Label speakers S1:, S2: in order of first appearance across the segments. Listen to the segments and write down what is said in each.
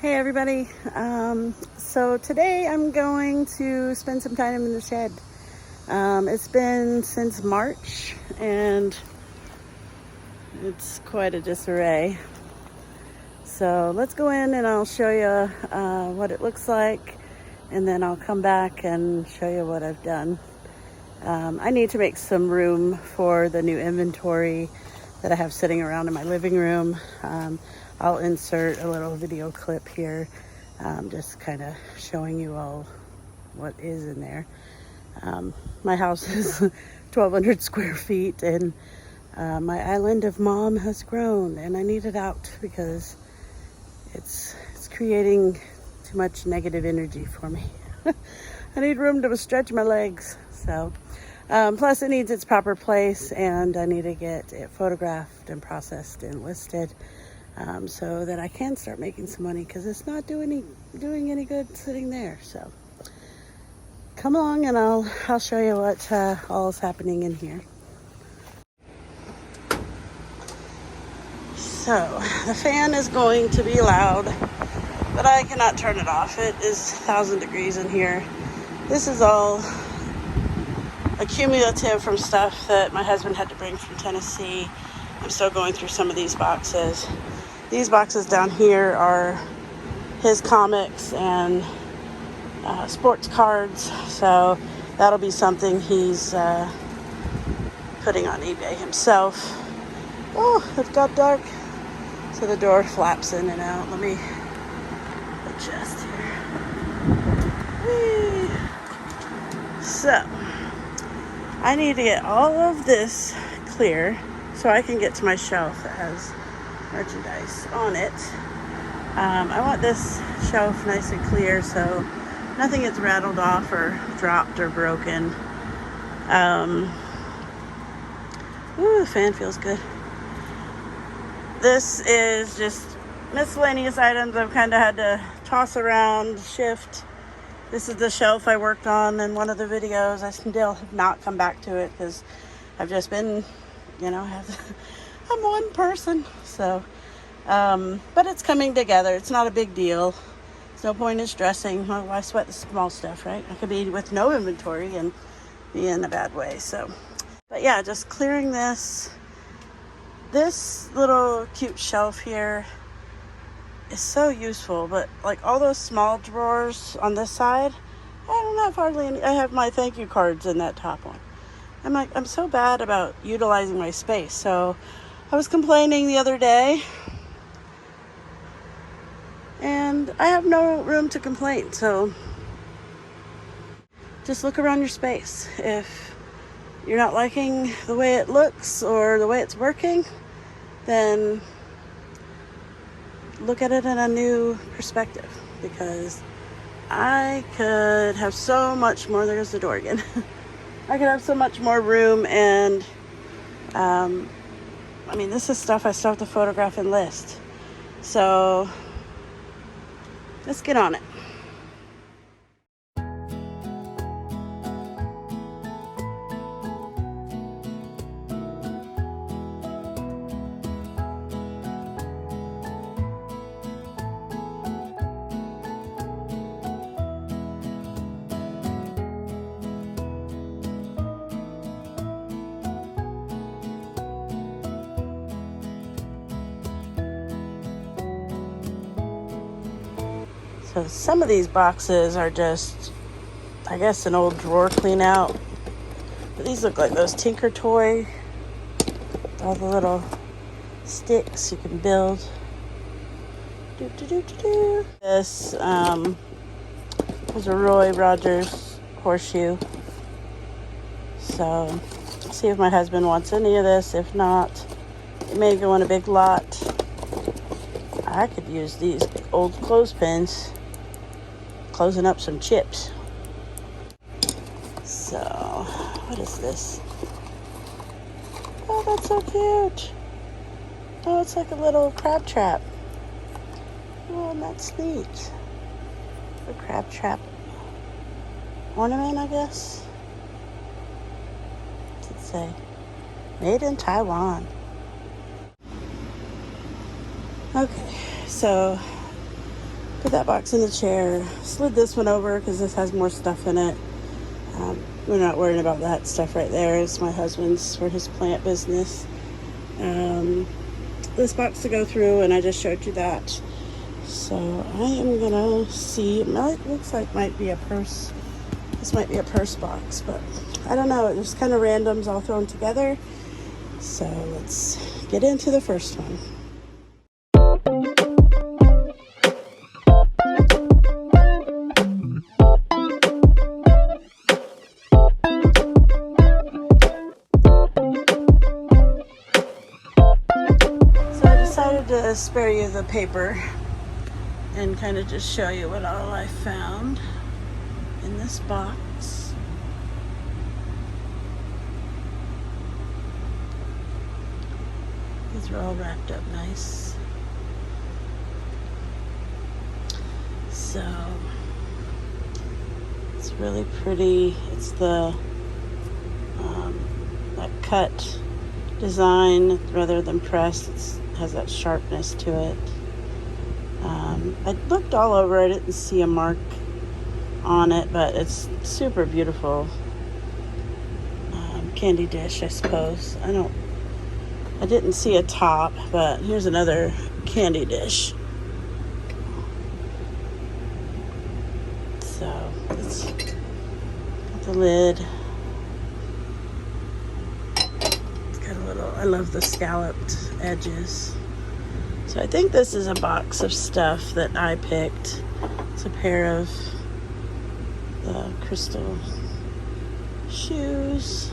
S1: Hey everybody, so today I'm going to spend some time in the shed. It's been since March and it's quite a disarray. So let's go in and I'll show you what it looks like, and then I'll come back and show you what I've done. I need to make some room for the new inventory that I have sitting around in my living room. I'll insert a little video clip here, just kind of showing you all what is in there. My house is 1,200 square feet, and my island of mom has grown, and I need it out because it's creating too much negative energy for me. I need room to stretch my legs. So, plus it needs its proper place, and I need to get it photographed and processed and listed, so that I can start making some money, because it's not doing any good sitting there. So come along and I'll show you what all is happening in here. So the fan is going to be loud, but I cannot turn it off. It is 1,000 degrees in here. This is all accumulative from stuff that my husband had to bring from Tennessee. I'm still going through some of these boxes. These boxes down here are his comics and sports cards, so that'll be something he's putting on eBay himself. Oh, it got dark, so the door flaps in and out. Let me adjust here. Whee. So I need to get all of this clear so I can get to my shelf that has merchandise on it. I want this shelf nice and clear so nothing gets rattled off or dropped or broken. The fan feels good. This is just miscellaneous items I've kind of had to toss around, shift. This is the shelf I worked on in one of the videos. I still have not come back to it because I've just been, I'm one person. So, but it's coming together. It's not a big deal. There's no point in stressing. Why sweat the small stuff, right? I could be with no inventory and be in a bad way. So, but yeah, just clearing this. This little cute shelf here is so useful, but like all those small drawers on this side, I don't have hardly any. I have my thank you cards in that top one. I'm so bad about utilizing my space. So I was complaining the other day, and I have no room to complain. So just look around your space. If you're not liking the way it looks or the way it's working, then look at it in a new perspective, because I could have so much more. There's the door again. I could have so much more room, and this is stuff I still have to photograph and list. So let's get on it. So some of these boxes are just, I guess, an old drawer clean out. But these look like those Tinker Toy, all the little sticks you can build. This was a Roy Rogers horseshoe. So see if my husband wants any of this. If not, it may go in a big lot. I could use these old clothespins, closing up some chips. So, what is this? Oh, that's so cute. Oh, it's like a little crab trap. Oh, that's neat. A crab trap ornament, I guess. What's it say? Made in Taiwan. Okay, so Put that box in the chair. Slid this one over because this has more stuff in it. We're not worrying about that stuff right there. It's my husband's for his plant business. This box to go through, and I just showed you that. So I am gonna see. It looks like might be a purse. This might be a purse box, but I don't know. It's just kind of randoms all thrown together. So let's get into the first one. So I decided to spare you the paper and kind of just show you what all I found in this box. These are all wrapped up nice. So it's really pretty. It's the that cut design rather than pressed. It has that sharpness to it. I looked all over. I didn't see a mark on it, but it's super beautiful. Candy dish, I suppose. I didn't see a top, but here's another candy dish. So it's got the lid. It's got a little, I love the scalloped edges. So I think this is a box of stuff that I picked. It's a pair of the crystal shoes.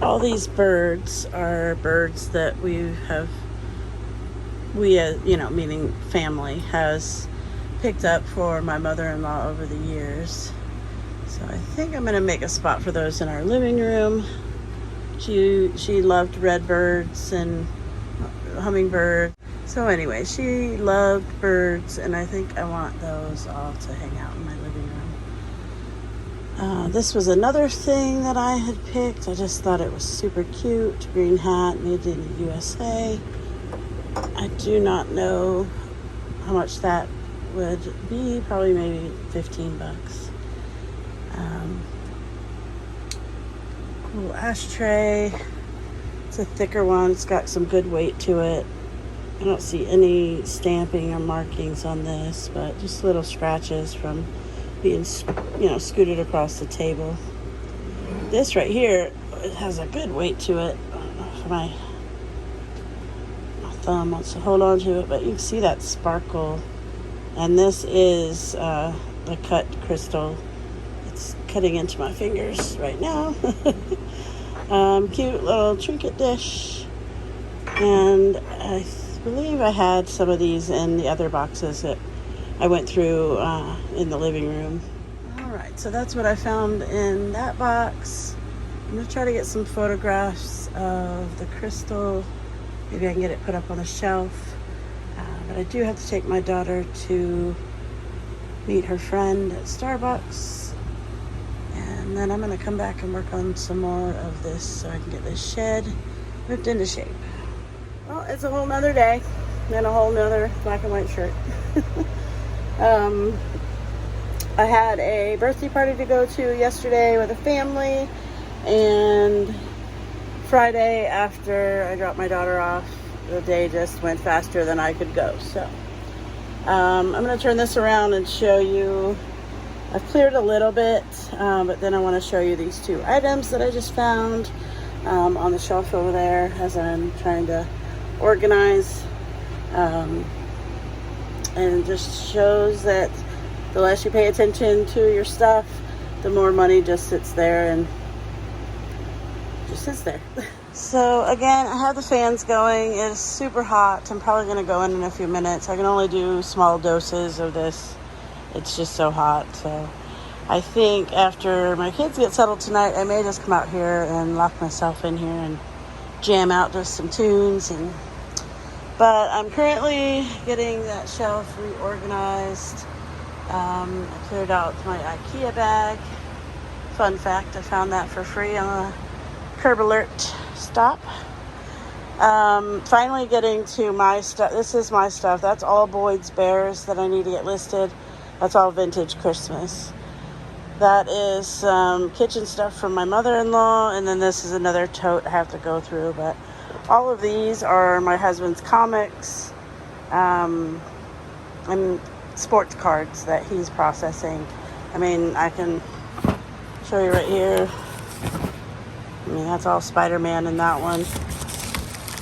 S1: All these birds are birds that meaning family, has picked up for my mother-in-law over the years. So I think I'm gonna make a spot for those in our living room. She loved red birds and hummingbird. So anyway, she loved birds, and I think I want those all to hang out in my living room. This was another thing that I had picked. I just thought it was super cute. Green hat, made in the USA. I do not know how much that would be. Probably maybe $15. Cool ashtray. It's a thicker one. It's got some good weight to it. I don't see any stamping or markings on this, but just little scratches from being, scooted across the table. This right here, it has a good weight to it. I don't know if my thumb wants to hold on to it, but you can see that sparkle. And this is the cut crystal. It's cutting into my fingers right now. Cute little trinket dish. And I believe I had some of these in the other boxes that I went through in the living room. All right, so that's what I found in that box. I'm gonna try to get some photographs of the crystal. Maybe I can get it put up on a shelf. But I do have to take my daughter to meet her friend at Starbucks. And then I'm gonna come back and work on some more of this so I can get this shed whipped into shape. Well, it's a whole nother day and a whole nother black and white shirt. I had a birthday party to go to yesterday with a family, and Friday after I dropped my daughter off, the day just went faster than I could go. So I'm going to turn this around and show you. I've cleared a little bit, but then I want to show you these two items that I just found on the shelf over there as I'm trying to organize. And it just shows that the less you pay attention to your stuff, the more money just sits there and just sits there. So again, I have the fans going. It is super hot. I'm probably going to go in a few minutes. I can only do small doses of this. It's just so hot. So I think after my kids get settled tonight, I may just come out here and lock myself in here and jam out just some tunes. But I'm currently getting that shelf reorganized. I cleared out my IKEA bag. Fun fact, I found that for free on a Curb Alert stop. Finally getting to my stuff. This is my stuff. That's all Boyd's Bears that I need to get listed. That's all vintage Christmas. That is some kitchen stuff from my mother-in-law, and then this is another tote I have to go through. But all of these are my husband's comics and sports cards that he's processing. I mean, I can show you right here. I mean, that's all Spider-Man in that one.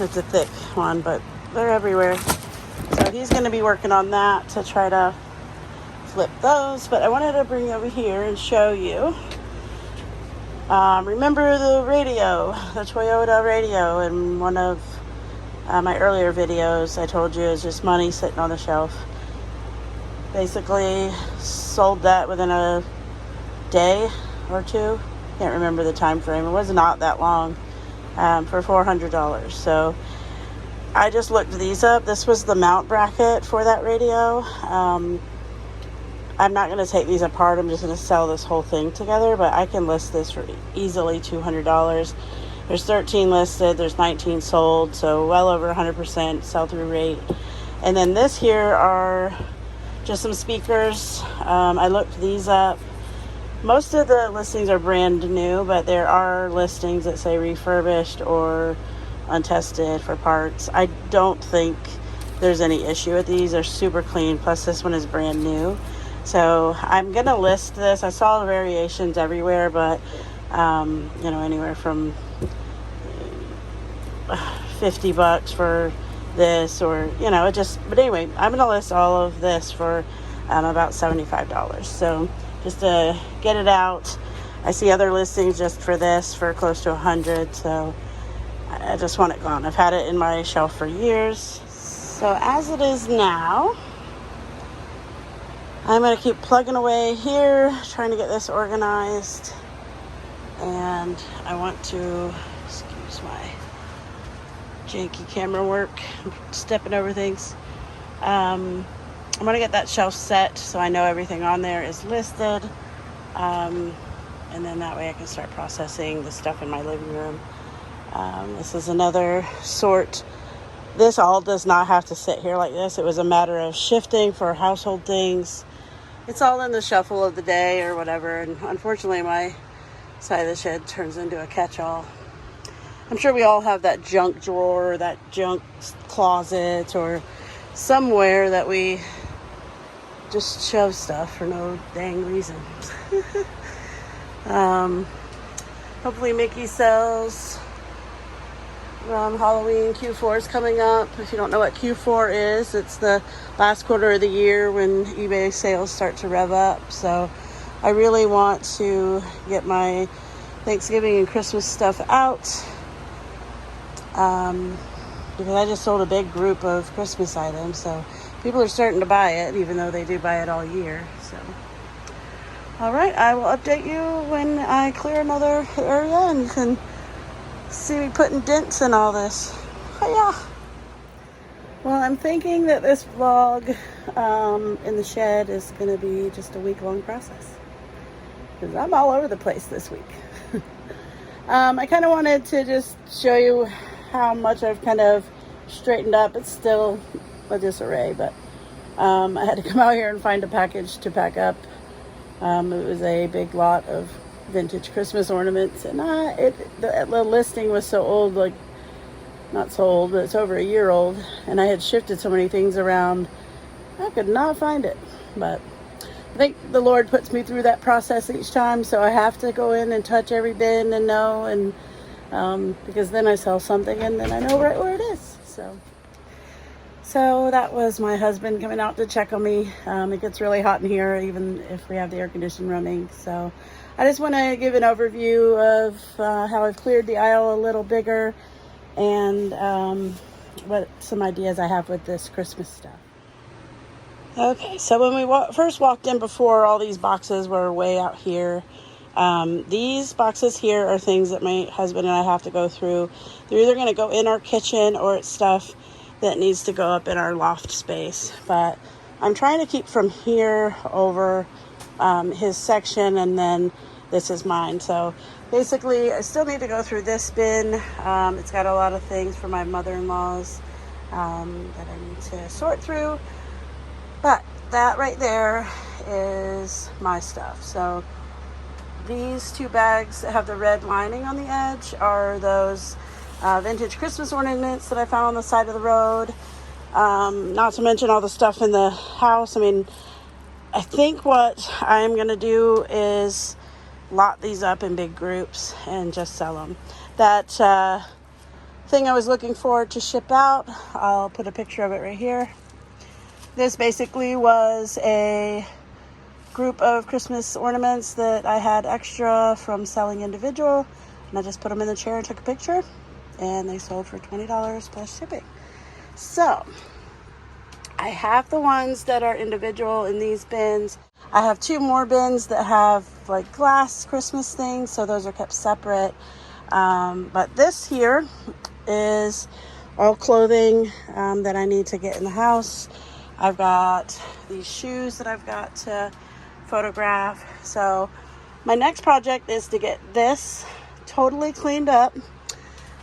S1: It's a thick one, but they're everywhere. So he's going to be working on that to try to flip those. But I wanted to bring over here and show you. Remember the radio, the Toyota radio, in one of my earlier videos I told you it was just money sitting on the shelf. Basically sold that within a day or two. Can't remember the time frame. It was not that long. For $400. So I just looked these up. This was the mount bracket for that radio. I'm not going to take these apart. I'm just going to sell this whole thing together, but I can list this for easily $200. There's 13 listed. There's 19 sold, so well over 100% sell-through rate. And then this here are just some speakers. I looked these up. Most of the listings are brand new, but there are listings that say refurbished or untested for parts. I don't think there's any issue with these. They're super clean, plus this one is brand new. So I'm going to list this. I saw the variations everywhere, but, you know, anywhere from $50 for this, or, you know, it just, but anyway, I'm going to list all of this for about $75. So just to get it out. I see other listings just for this for close to $100, so I just want it gone. I've had it in my shelf for years. So as it is now, I'm going to keep plugging away here, trying to get this organized. And I want to, excuse my janky camera work, I'm stepping over things. I'm going to get that shelf set so I know everything on there is listed. And then that way I can start processing the stuff in my living room. This is another sort. This all does not have to sit here like this. It was a matter of shifting for household things. It's all in the shuffle of the day or whatever. And unfortunately, my side of the shed turns into a catch-all. I'm sure we all have that junk drawer, that junk closet, or somewhere that we just shove stuff for no dang reason. Hopefully Mickey sells. Halloween Q4 is coming up. If you don't know what Q4 is, it's the last quarter of the year when eBay sales start to rev up. So I really want to get my Thanksgiving and Christmas stuff out, because I just sold a big group of Christmas items. So people are starting to buy it, even though they do buy it all year. So, all right, I will update you when I clear another area and you can see me putting dents in all this. Hiya! Well, I'm thinking that this vlog in the shed is going to be just a week-long process, because I'm all over the place this week. I kind of wanted to just show you how much I've kind of straightened up. It's still a disarray, but I had to come out here and find a package to pack up. It was a big lot of vintage Christmas ornaments, and the listing was so old, like, not so old, but it's over a year old, and I had shifted so many things around, I could not find it. But I think the Lord puts me through that process each time, so I have to go in and touch every bin and know, and because then I sell something and then I know right where it is. So that was my husband coming out to check on me. It gets really hot in here, even if we have the air conditioning running. So I just want to give an overview of how I've cleared the aisle a little bigger, and what some ideas I have with this Christmas stuff. Okay, so when we first walked in before, all these boxes were way out here. These boxes here are things that my husband and I have to go through. They're either going to go in our kitchen, or it's stuff that needs to go up in our loft space. But I'm trying to keep from here over his section, and then this is mine. So basically I still need to go through this bin. It's got a lot of things for my mother-in-law's that I need to sort through, but that right there is my stuff. So these 2 bags that have the red lining on the edge are those vintage Christmas ornaments that I found on the side of the road. Not to mention all the stuff in the house. I mean, I think what I'm going to do is lot these up in big groups and just sell them. That thing I was looking for to ship out, I'll put a picture of it right here. This basically was a group of Christmas ornaments that I had extra from selling individual, and I just put them in the chair and took a picture, and they sold for $20 plus shipping. So I have the ones that are individual in these bins. I have 2 more bins that have like glass Christmas things, so those are kept separate. But this here is all clothing that I need to get in the house. I've got these shoes that I've got to photograph. So my next project is to get this totally cleaned up.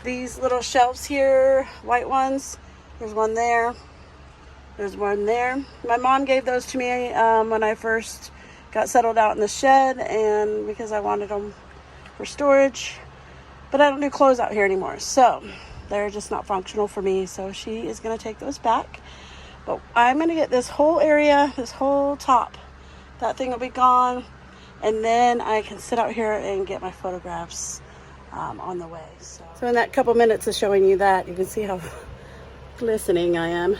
S1: These little shelves here, white ones, there's one there, there's one there. My mom gave those to me when I first got settled out in the shed, and because I wanted them for storage. But I don't do clothes out here anymore, so they're just not functional for me. So she is going to take those back. But I'm going to get this whole area, this whole top. That thing will be gone. And then I can sit out here and get my photographs on the way. So in that couple minutes of showing you that, you can see how glistening I am.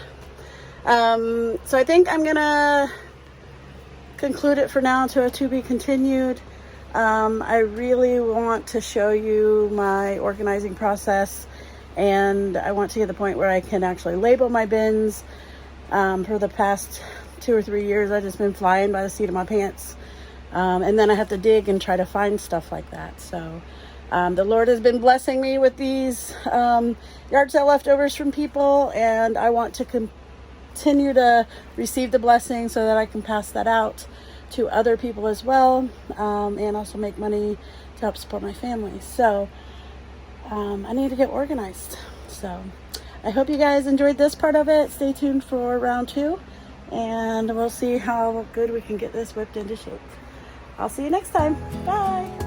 S1: So I think I'm going to conclude it for now to a to be continued. I really want to show you my organizing process, and I want to get to the point where I can actually label my bins. For the past 2 or 3 years, I've just been flying by the seat of my pants. And then I have to dig and try to find stuff like that. So the Lord has been blessing me with these yard sale leftovers from people, and I want to continue to receive the blessing so that I can pass that out to other people as well, and also make money to help support my family. So I need to get organized. So I hope you guys enjoyed this part of it. Stay tuned for round 2, and we'll see how good we can get this whipped into shape. I'll see you next time. Bye.